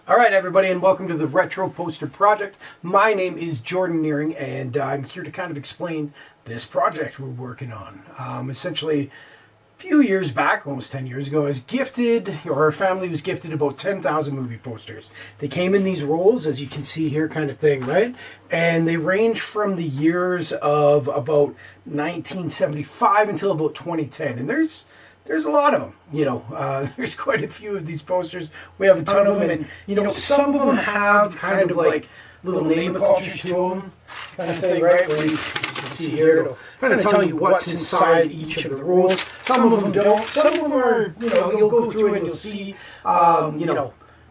All right, everybody, and welcome to the Retro Poster Project. My name is Jordan Nearing, and I'm here to kind of explain this project we're working on. Essentially, a few years back, almost 10 years ago, I was gifted, or our family was gifted about 10,000 movie posters. They came in these rolls, as you can see here, kind of thing, right? And they range from the years of about 1975 until about 2010. And there's a lot of them, there's quite a few of these posters. We have a ton of them, and, some of them have kind of like little name culture to them, kind of thing, right? Where you can see here, it'll kind of tell you what's inside each of the rolls. Some of them don't. Some of them are, you'll go through and you'll see,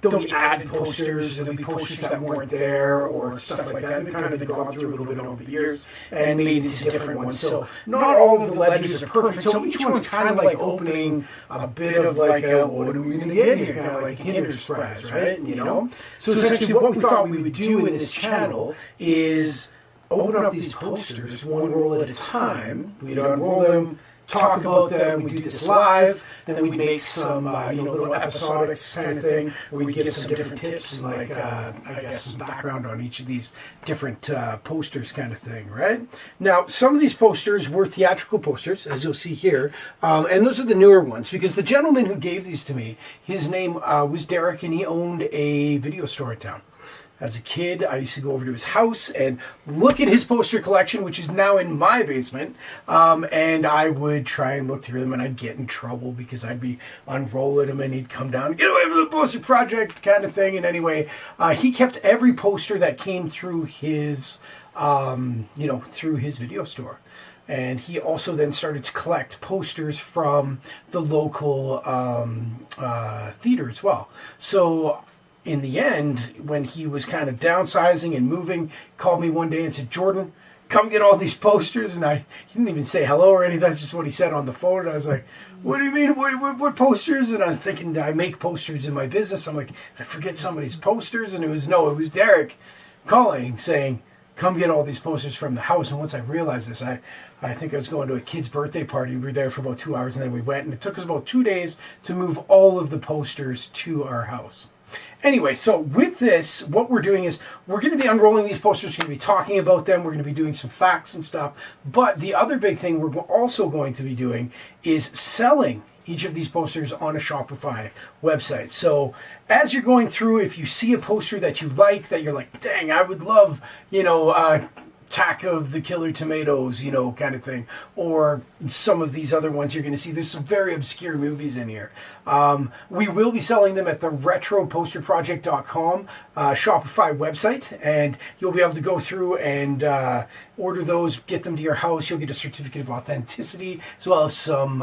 there'll be added posters, there'll be posters that weren't there, or stuff like that. They've kind of been gone through a little bit over the years and made into different ones. So not all of the legends are perfect. So each one's kind of like opening a bit of like a, what are we going to get here? Kind of like Kinder Surprise, right? So essentially what we thought we would do in this channel is open up these posters one roll at a time. We'd unroll them, talk about them, we do this live, then we make some, little episodic kind of thing, where we give some different tips and some background on each of these different posters kind of thing, right? Now, some of these posters were theatrical posters, as you'll see here, and those are the newer ones, because the gentleman who gave these to me, his name was Derek, and he owned a video store in town. As a kid, I used to go over to his house and look at his poster collection, which is now in my basement, and I would try and look through them, and I'd get in trouble because I'd be unrolling them, and he'd come down and get away from the poster project kind of thing. And anyway, he kept every poster that came through his, through his video store. And he also then started to collect posters from the local theater as well. So in the end, when he was kind of downsizing and moving, he called me one day and said, "Jordan, come get all these posters." And he didn't even say hello or anything. That's just what he said on the phone. And I was like, "What do you mean? What posters?" And I was thinking, I make posters in my business. I'm like, I forget somebody's posters. And it was Derek calling saying, "Come get all these posters from the house." And once I realized this, I think I was going to a kid's birthday party. We were there for about 2 hours, and then we went. And it took us about 2 days to move all of the posters to our house. Anyway, so with this, what we're doing is we're going to be unrolling these posters. We're going to be talking about them. We're going to be doing some facts and stuff. But the other big thing we're also going to be doing is selling each of these posters on a Shopify website. So as you're going through, if you see a poster that you like, that you're like, dang, I would love, Attack of the Killer Tomatoes, kind of thing. Or some of these other ones you're going to see. There's some very obscure movies in here. We will be selling them at the retroposterproject.com Shopify website. And you'll be able to go through and order those, get them to your house. You'll get a certificate of authenticity, as well as some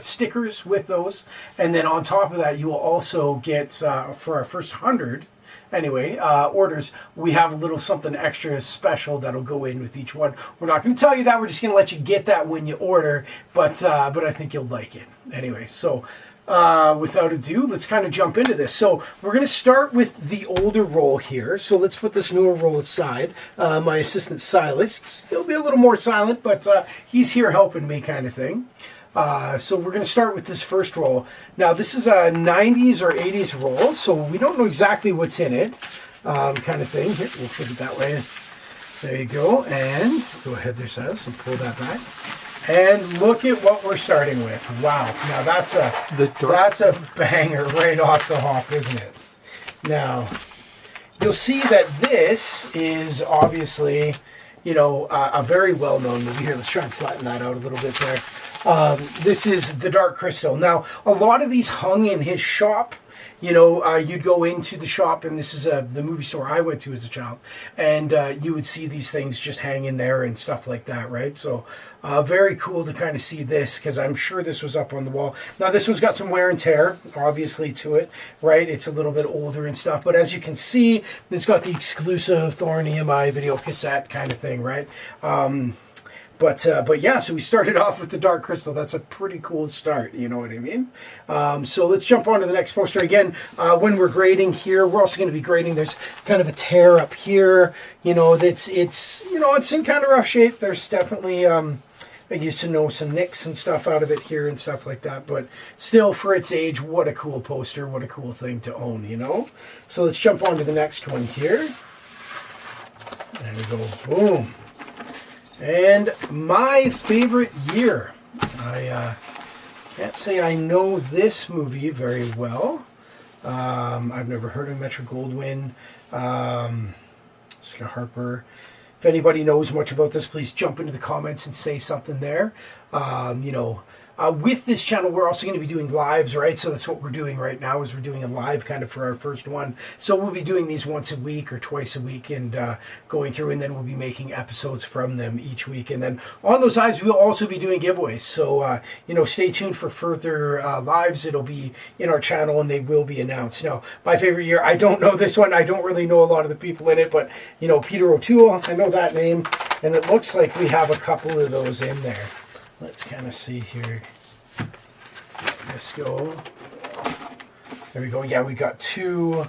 stickers with those. And then on top of that, you will also get, for our first 100, orders, we have a little something extra special that'll go in with each one. We're not going to tell you that. We're just going to let you get that when you order, but I think you'll like it. Anyway, so without ado, let's kind of jump into this. So we're going to start with the older roll here. So let's put this newer roll aside. My assistant Silas, he'll be a little more silent, but he's here helping me kind of thing. So we're going to start with this first roll. Now, this is a 90s or 80s roll, so we don't know exactly what's in it, kind of thing. Here, we'll put it that way. There you go. And go ahead there, Silas, and pull that back. And look at what we're starting with. Wow. Now, that's a banger right off the hop, isn't it? Now, you'll see that this is obviously, a very well-known movie. Here, let's try and flatten that out a little bit there. This is The Dark Crystal. Now, a lot of these hung in his shop. You'd go into the shop, and this is the movie store I went to as a child, and you would see these things just hang in there and stuff like that, right? So very cool to kind of see this, because I'm sure this was up on the wall. Now, this one's got some wear and tear, obviously, to it, right? It's a little bit older and stuff, but as you can see, it's got the exclusive Thorn EMI video cassette kind of thing, right? But yeah, so we started off with The Dark Crystal. That's a pretty cool start, you know what I mean? So let's jump on to the next poster. Again, when we're grading here, we're also going to be grading. There's kind of a tear up here, it's in kind of rough shape. There's definitely I used to know some nicks and stuff out of it here and stuff like that, but still, for its age, what a cool poster, what a cool thing to own, you know? So let's jump on to the next one here. There we go, boom. And my favorite year. I can't say I know this movie very well. I've never heard of Metro-Goldwyn. Scott Harper. If anybody knows much about this, please jump into the comments and say something there. You know, with this channel, we're also going to be doing lives, right? So that's what we're doing right now, is we're doing a live kind of for our first one. So we'll be doing these once a week or twice a week and going through, and then we'll be making episodes from them each week. And then on those lives, we'll also be doing giveaways. So, you know, stay tuned for further lives. It'll be in our channel and they will be announced. Now, my favorite year, I don't know this one. I don't really know a lot of the people in it, but, you know, Peter O'Toole, I know that name. And it looks like we have a couple of those in there. Let's kind of see here. Let's go. There we go. Yeah, we got two.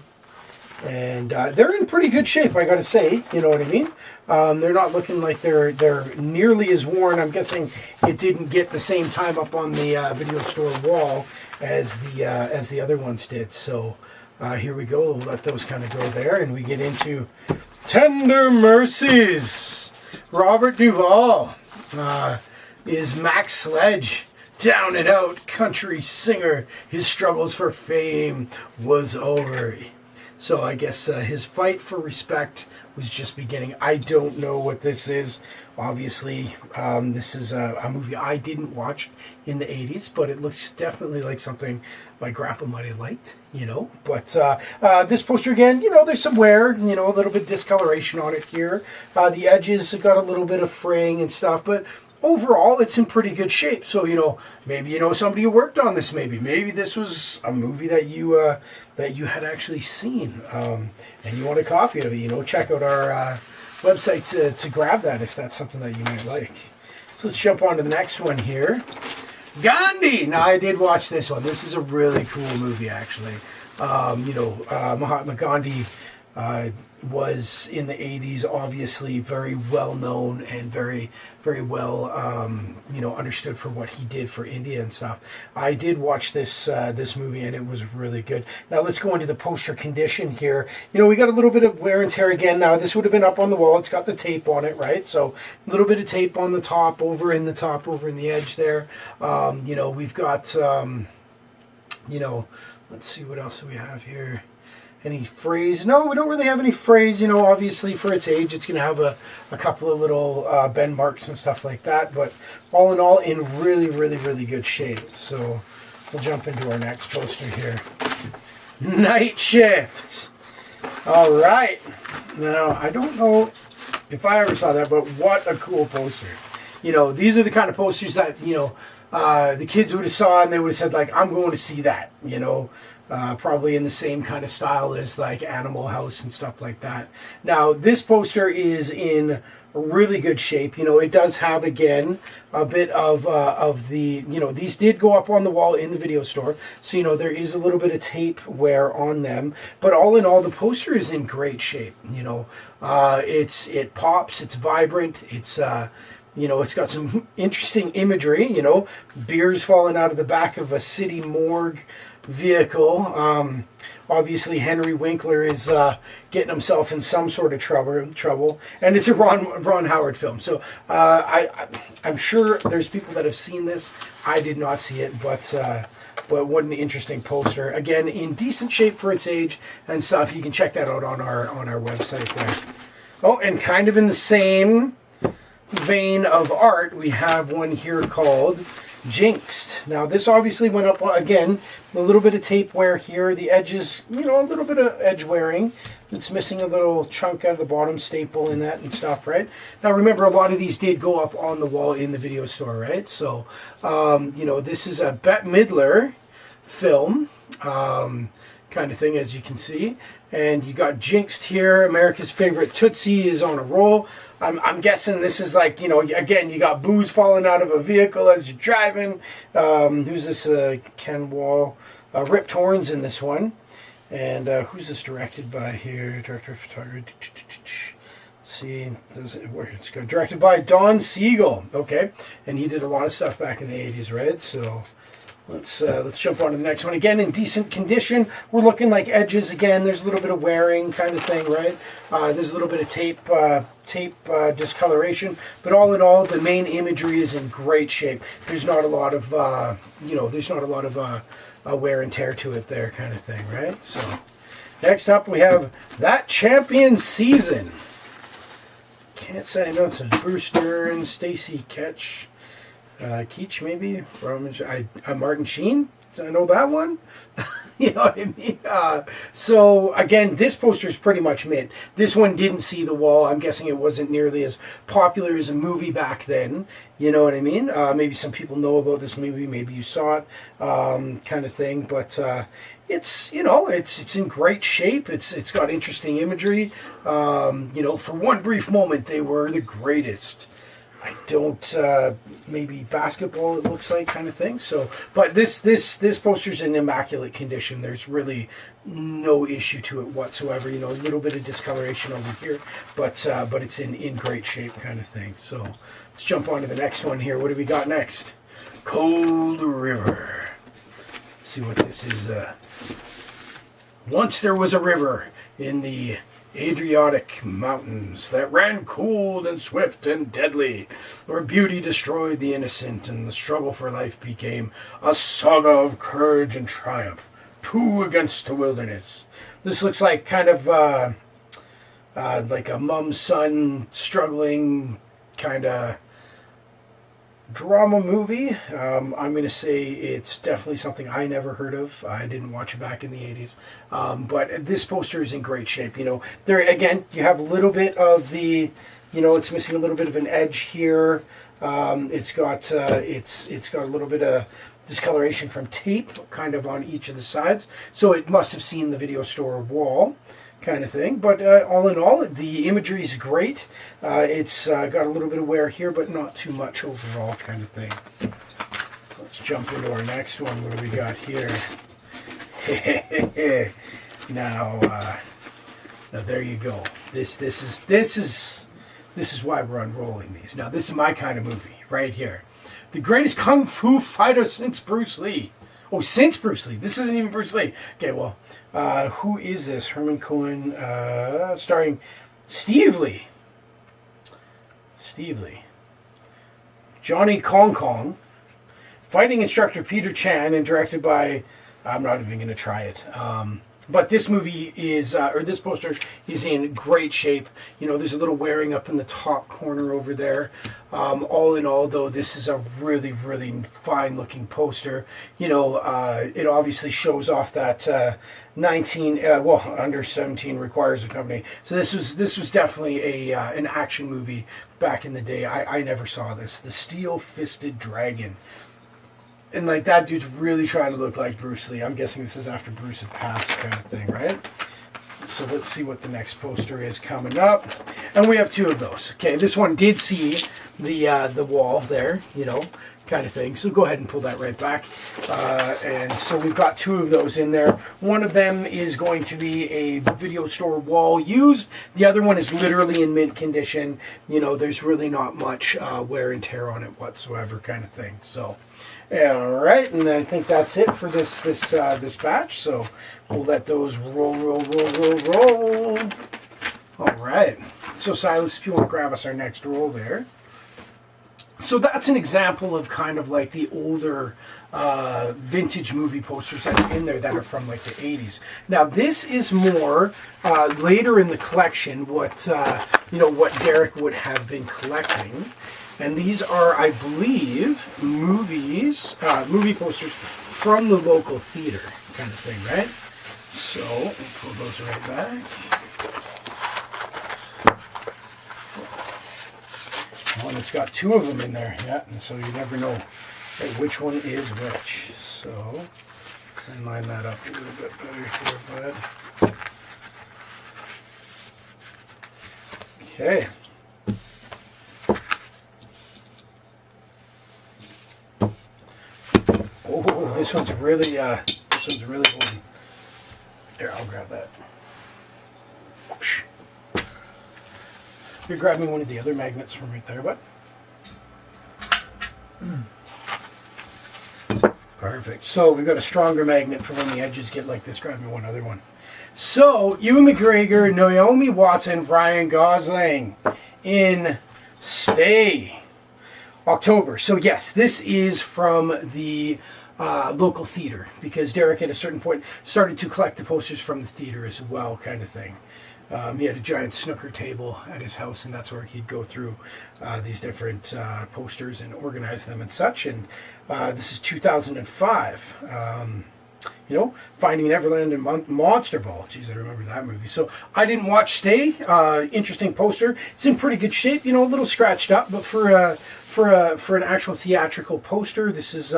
And they're in pretty good shape, I gotta say. You know what I mean? They're not looking like they're nearly as worn. I'm guessing it didn't get the same time up on the video store wall as the other ones did. So here we go. We'll let those kind of go there. And we get into Tender Mercies. Robert Duvall. Is Max Sledge, down and out country singer. His struggles for fame was over. So I guess his fight for respect was just beginning. I don't know what this is. Obviously, this is a movie I didn't watch in the 80s, but it looks definitely like something my grandpa might have liked, you know. But this poster, again, you know, there's some wear, you know, a little bit of discoloration on it here. The edges have got a little bit of fraying and stuff, but overall, it's in pretty good shape. So, you know, maybe you know somebody who worked on this. Maybe this was a movie that you had actually seen, and you want a copy of it. You know, check out our website to grab that if that's something that you might like. So let's jump on to the next one here. Gandhi. Now, I did watch this one. This is a really cool movie, actually. You know, Mahatma Gandhi was in the 80s, obviously very well known and very, very well, you know, understood for what he did for India and stuff. I did watch this movie and it was really good. Now let's go into the poster condition here. You know, we got a little bit of wear and tear again. Now this would have been up on the wall. It's got the tape on it, right? So a little bit of tape on the top, over in the edge there. You know, we've got, you know, let's see what else do we have here. Any phrase? No, we don't really have any phrase. You know, obviously for its age, it's going to have a couple of little bend marks and stuff like that. But all in all, in really, really, really good shape. So we'll jump into our next poster here. Night Shift. All right. Now, I don't know if I ever saw that, but what a cool poster. You know, these are the kind of posters that, you know, the kids would have saw and they would have said, like, I'm going to see that, you know. Probably in the same kind of style as like Animal House and stuff like that. Now, this poster is in really good shape. You know, it does have, again, a bit of the, you know, these did go up on the wall in the video store. So, you know, there is a little bit of tape wear on them. But all in all, the poster is in great shape. You know, it pops, it's vibrant, it's, you know, it's got some interesting imagery, you know, beers falling out of the back of a city morgue vehicle. Obviously Henry Winkler is getting himself in some sort of trouble, and it's a Ron Howard film. So I'm sure there's people that have seen this. I did not see it, but what an interesting poster. Again, in decent shape for its age and stuff. You can check that out on our website there. Oh, and kind of in the same vein of art, we have one here called Jinxed. Now this obviously went up, again, a little bit of tape wear here. The edges, you know, a little bit of edge wearing. It's missing a little chunk out of the bottom, staple in that and stuff, right? Now remember, a lot of these did go up on the wall in the video store, right? So, you know, this is a Bette Midler film kind of thing, as you can see. And you got Jinxed here. America's favorite Tootsie is on a roll. I'm guessing this is like, you know, again, you got booze falling out of a vehicle as you're driving. Who's this? Ken Wall. Rip Torn's in this one. And who's this directed by here? Director of photography. Let's See, it's directed by Don Siegel. Okay, and he did a lot of stuff back in the 80s, right? So let's jump on to the next one. Again, in decent condition. We're looking like edges again. There's a little bit of wearing kind of thing, right? There's a little bit of tape discoloration, but all in all, the main imagery is in great shape. There's not a lot of wear and tear to it there, kind of thing, right? So next up, we have That Champion Season. Can't say enough. So Bruce Dern, Stacy Keach, maybe from Martin Sheen. I know that one. You know what I mean? So again, this poster is pretty much mint. This one didn't see the wall. I'm guessing it wasn't nearly as popular as a movie back then. You know what I mean? Maybe some people know about this movie. Maybe you saw it, kind of thing. But it's in great shape. It's got interesting imagery. For one brief moment, they were the greatest. I don't, maybe basketball it looks like, kind of thing. So, but this poster's in immaculate condition. There's really no issue to it whatsoever. A little bit of discoloration over here, but it's in great shape, kind of thing. So let's jump on to the next one here. What do we got next? Cold River. Let's see what this is. Once there was a river in the Adriatic mountains that ran cold and swift and deadly, where beauty destroyed the innocent and the struggle for life became a saga of courage and triumph. Two against the wilderness. This looks like kind of like a mom-son struggling kind of drama movie. I'm going to say it's definitely something I never heard of. I didn't watch it back in the 80s. But this poster is in great shape. There again, you have a little bit of the, it's missing a little bit of an edge here. It's got a little bit of discoloration from tape kind of on each of the sides. So it must have seen the video store wall, kind of thing. But all in all, the imagery is great. It's got a little bit of wear here, but not too much overall, kind of thing. Let's jump into our next one. What do we got here? Now there you go. This is why we're unrolling these. Now this is my kind of movie right here. The greatest kung fu fighter since Bruce Lee. Oh, since Bruce Lee. This isn't even Bruce Lee. Okay, well, who is this? Herman Cohen, starring Steve Lee. Johnny Kong Kong. Fighting instructor Peter Chan, and directed by, I'm not even going to try it. But this movie is, this poster is in great shape. There's a little wearing up in the top corner over there. All in all, though, this is a really, really fine-looking poster. It obviously shows off that under 17 requires a company. So this was definitely an action movie back in the day. I never saw this. The Steel-Fisted Dragon. And that dude's really trying to look like Bruce Lee. I'm guessing this is after Bruce had passed, kind of thing, right? So let's see what the next poster is coming up. And we have two of those. Okay, this one did see the wall there, kind of thing. So go ahead and pull that right back. And so we've got two of those in there. One of them is going to be a video store wall used. The other one is literally in mint condition. There's really not much wear and tear on it whatsoever, kind of thing. So. All right, and I think that's it for this batch. So we'll let those roll. All right. So Silas, if you want to grab us our next roll there. So that's an example of kind of like the older vintage movie posters that are in there that are from like the 80s. Now this is more later in the collection what Derek would have been collecting. And these are, I believe, movie posters from the local theater, kind of thing, right? So, we'll pull those right back. One that's got two of them in there, yeah, and so you never know which one is which. So, and line that up a little bit better here, bud. Okay. Oh, this one's really old. Here, I'll grab that. You're grabbing one of the other magnets from right there, bud. Perfect. So we've got a stronger magnet for when the edges get like this. Grab me one other one. So, Ewan McGregor, Naomi Watts, and Ryan Gosling in Stay. October. So yes, this is from the local theater, because Derek at a certain point started to collect the posters from the theater as well, kind of thing. He had a giant snooker table at his house, and that's where he'd go through these different posters and organize them and such. And this is 2005. Finding Neverland and Monster Ball. Jeez, I remember that movie. So I didn't watch Stay. Interesting poster. It's in pretty good shape. A little scratched up, but for an actual theatrical poster, this is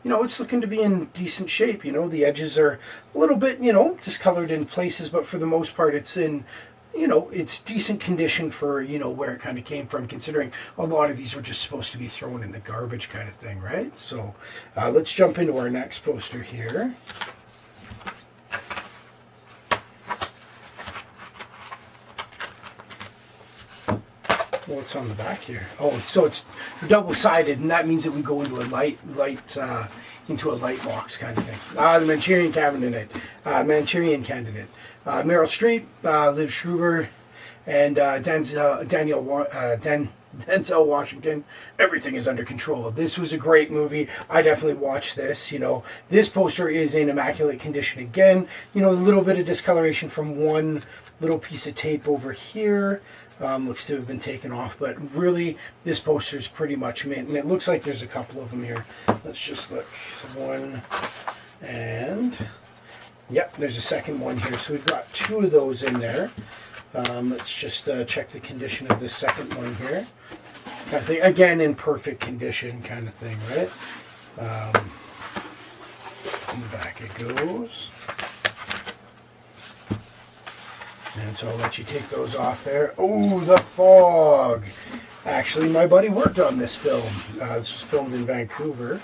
it's looking to be in decent shape. The edges are a little bit discolored in places, but for the most part, it's in it's decent condition for, where it kind of came from, considering a lot of these were just supposed to be thrown in the garbage kind of thing, right? So let's jump into our next poster here. What's on the back here? Oh, so it's double-sided, and that means it would go into a light box kind of thing. The Manchurian Candidate. Meryl Streep, Liv Schreiber, and Denzel Washington. Everything is under control. This was a great movie. I definitely watched this. This poster is in immaculate condition again. A little bit of discoloration from one little piece of tape over here. Looks to have been taken off, but really this poster is pretty much mint, and it looks like there's a couple of them here. Let's just look. One, and yep, there's a second one here. So we've got two of those in there. Let's just check the condition of this second one here. Kind of thing. Again, in perfect condition kind of thing, right? In the back it goes. And so I'll let you take those off there. Oh, The Fog. Actually, my buddy worked on this film. This was filmed in Vancouver,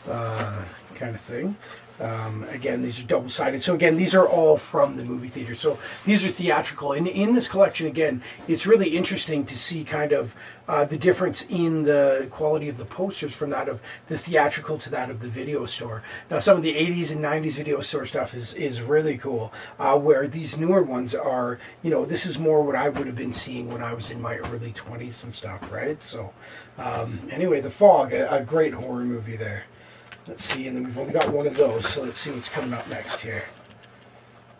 kind of thing. Again, these are double-sided. So again, these are all from the movie theater. So these are theatrical. And in this collection, again, it's really interesting to see kind of the difference in the quality of the posters from that of the theatrical to that of the video store. Now, some of the 80s and 90s video store stuff is really cool, where these newer ones are, this is more what I would have been seeing when I was in my early 20s and stuff, right? So anyway, The Fog, a great horror movie there. Let's see, and then we've only got one of those, so let's see what's coming up next here.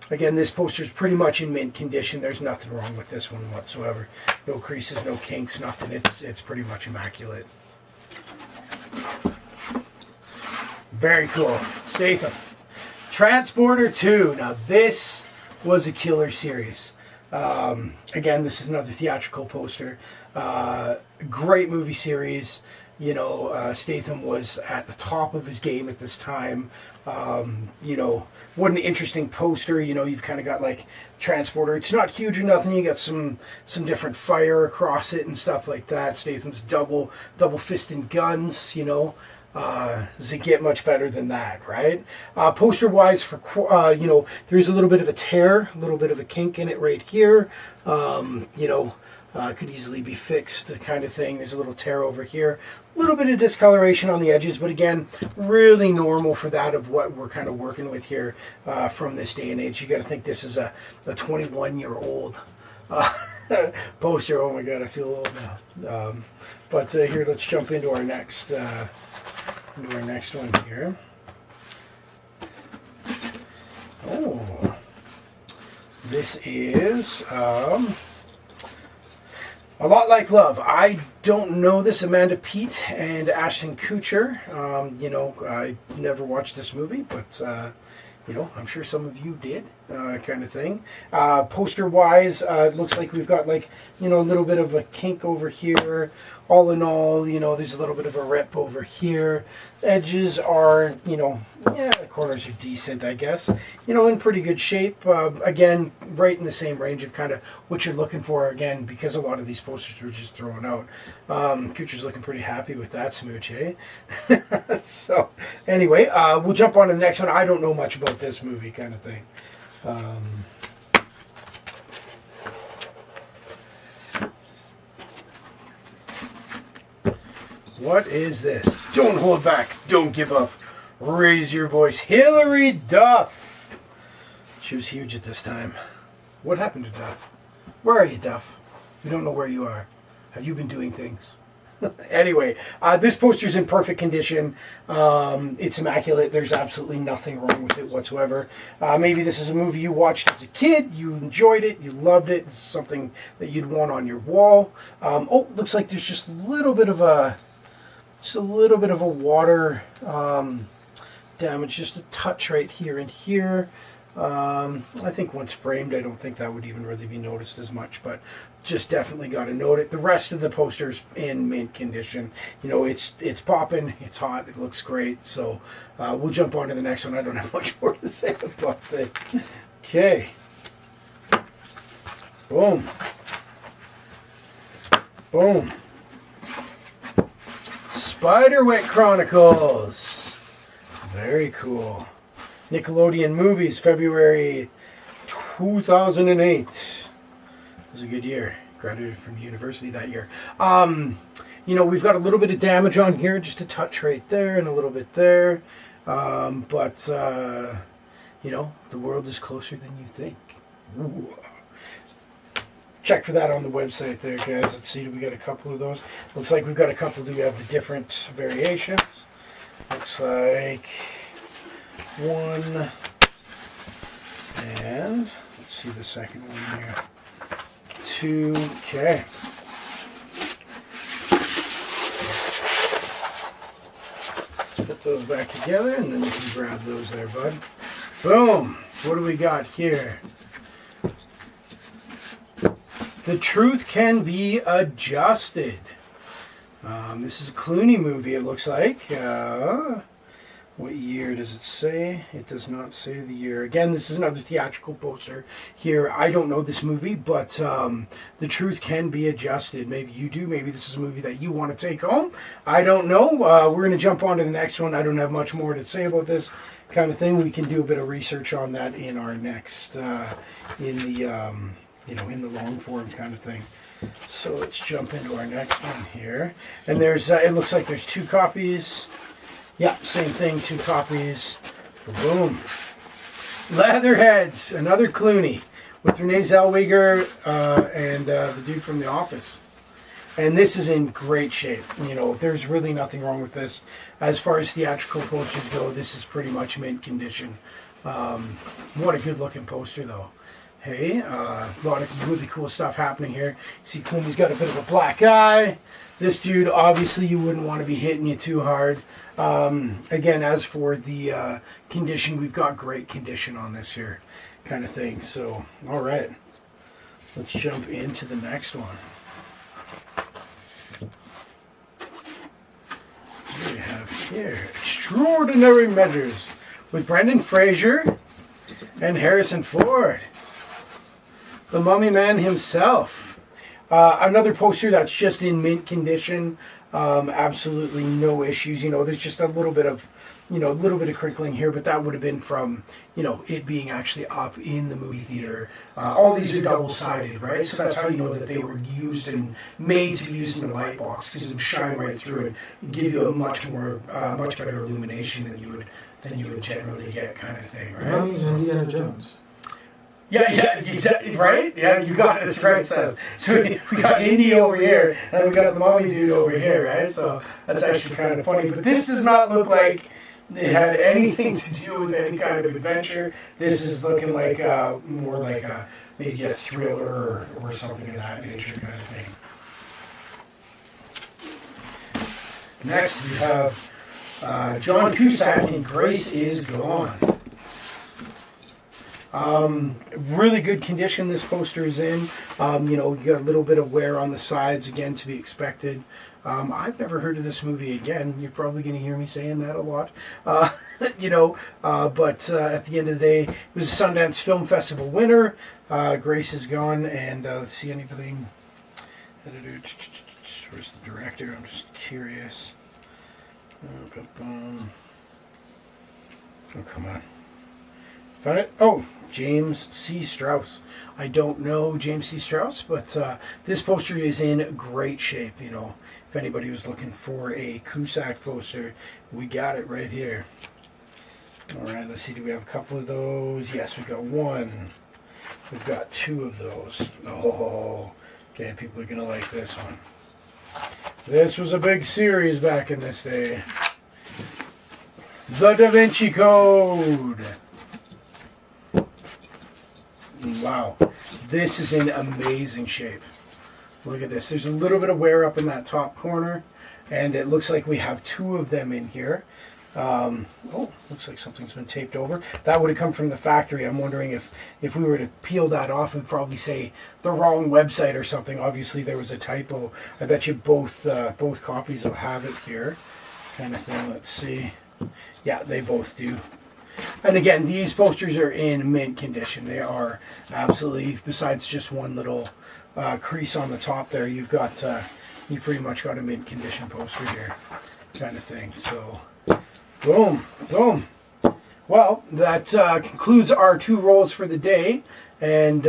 Again, this poster is pretty much in mint condition. There's nothing wrong with this one whatsoever. No creases, no kinks, nothing. It's pretty much immaculate. Very cool. Statham. Transporter 2. Now, this was a killer series. Again, this is another theatrical poster. Great movie series. Statham was at the top of his game at this time. What an interesting poster. You've kind of got like Transporter. It's not huge or nothing. You got some different fire across it and stuff like that. Statham's double fisting guns. Does it get much better than that, right? Poster wise, for there's a little bit of a tear, a little bit of a kink in it right here. Could easily be fixed, the kind of thing. There's a little tear over here. A little bit of discoloration on the edges, but again, really normal for that of what we're kind of working with here from this day and age. You got to think this is a 21-year-old poster. Oh my God, I feel old now. But here, let's jump into our next one here. Oh, this is A Lot Like Love. I don't know this. Amanda Peet and Ashton Kutcher. I never watched this movie, but I'm sure some of you did, kind of thing. Poster-wise, it looks like we've got a little bit of a kink over here. All in all, there's a little bit of a rip over here. Edges are, the corners are decent, I guess. In pretty good shape. Again, right in the same range of kind of what you're looking for, again, because a lot of these posters were just thrown out. Kutcher's looking pretty happy with that smooch, eh? So, anyway, we'll jump on to the next one. I don't know much about this movie, kind of thing. What is this? Don't hold back. Don't give up. Raise your voice. Hilary Duff. She was huge at this time. What happened to Duff? Where are you, Duff? We don't know where you are. Have you been doing things? Anyway, this poster's in perfect condition. It's immaculate. There's absolutely nothing wrong with it whatsoever. Maybe this is a movie you watched as a kid. You enjoyed it. You loved it. It's something that you'd want on your wall. Oh, looks like there's just a little bit of a water damage, just a touch right here and here. I think once framed, I don't think that would even really be noticed as much, but just definitely got to note it. The rest of the poster's in mint condition. You know, it's popping, it's hot, it looks great. So we'll jump on to the next one. I don't have much more to say about this. Okay. Boom. Boom. Spiderwick Chronicles. Very cool. Nickelodeon Movies, February 2008. It was a good year. Graduated from university that year. You know, we've got a little bit of damage on here, just a touch right there and a little bit there. But you know, the world is closer than you think. Ooh. Check for that on the website there, guys. Let's see, do we got a couple of those? Looks like we've got a couple. Do we have the different variations? Looks like one, and let's see the second one here. Two, okay. Let's put those back together, and then you can grab those there, bud. Boom! What do we got here? The Truth Can Be Adjusted. This is a Clooney movie, it looks like. What year does it say? It does not say the year. Again, this is another theatrical poster here. I don't know this movie, but The Truth Can Be Adjusted. Maybe you do. Maybe this is a movie that you want to take home. I don't know. We're going to jump on to the next one. I don't have much more to say about this kind of thing. We can do a bit of research on that in our next, in the long form kind of thing. So let's jump into our next one here. And there's, it looks like there's two copies. Yeah, same thing, two copies. Boom. Leatherheads, another Clooney with Renee Zellweger and the dude from The Office. And this is in great shape. You know, there's really nothing wrong with this. As far as theatrical posters go, this is pretty much mint condition. What a good looking poster though. Hey, a lot of really cool stuff happening here. See, Clooney's got a bit of a black eye. This dude, obviously, you wouldn't want to be hitting you too hard. Again, as for the condition, we've got great condition on this here kind of thing. So, all right. Let's jump into the next one. What do we have here? Extraordinary Measures with Brendan Fraser and Harrison Ford. The Mummy Man himself. Another poster that's just in mint condition. Absolutely no issues. You know, there's just a little bit of crinkling here, but that would have been from, you know, it being actually up in the movie theater. All these are double-sided, right? So that's how you know that they were used and made to be used in a light box, because it would shine right through it and give you a much better illumination than you would generally get, kind of thing, right? Indiana Jones. Yeah, exactly, right? Yeah, you got it. That's right. So we got Indy over here, and we got the Mummy dude over here, right? So that's actually kind of funny. But this does not look like it had anything to do with any kind of adventure. This is looking like more like maybe a thriller or something of that nature kind of thing. Next, we have John Cusack in Grace Is Gone. Really good condition this poster is in. You know, you got a little bit of wear on the sides, again, to be expected. I've never heard of this movie. Again, you're probably going to hear me saying that a lot. You know, but at the end of the day, it was a Sundance Film Festival winner. Grace Is Gone, and let's see anything. Where's the director? I'm just curious. Oh, come on. Found it? Oh, James C. Strauss. I don't know James C. Strauss, but this poster is in great shape. You know, if anybody was looking for a Cusack poster, we got it right here. All right, let's see. Do we have a couple of those? Yes, we got one. We've got two of those. Oh, okay. People are gonna like this one. This was a big series back in this day. The Da Vinci Code. Wow, this is in amazing shape. Look at this. There's a little bit of wear up in that top corner, and it looks like we have two of them in here. Oh, looks like something's been taped over. That would have come from the factory. I'm wondering if we were to peel that off, it would probably say the wrong website or something. Obviously, there was a typo. I bet you both copies will have it here, kind of thing. Let's see. Yeah, they both do. And again, these posters are in mint condition. They are absolutely, besides just one little crease on the top there, you've got, you pretty much got a mint condition poster here, kind of thing. So, boom, boom. Well, that concludes our 2 rolls for the day. And,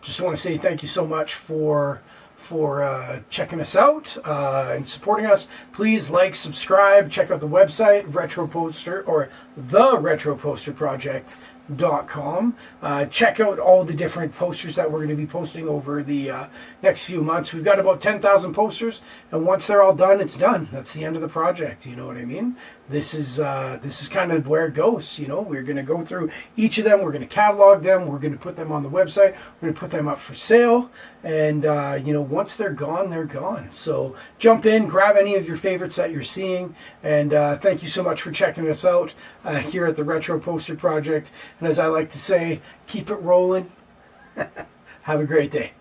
just want to say thank you so much for checking us out and supporting us. Please like, subscribe, check out the website, Retro Poster, or the Retro Poster Project.com. Check out all the different posters that we're going to be posting over the next few months. We've got about 10,000 posters, and once they're all done, it's done. That's the end of the project. You know what I mean? This is kind of where it goes. You know, we're going to go through each of them. We're going to catalog them. We're going to put them on the website. We're going to put them up for sale. And, once they're gone, they're gone. So jump in, grab any of your favorites that you're seeing. And thank you so much for checking us out here at the Retro Poster Project. And as I like to say, keep it rolling. Have a great day.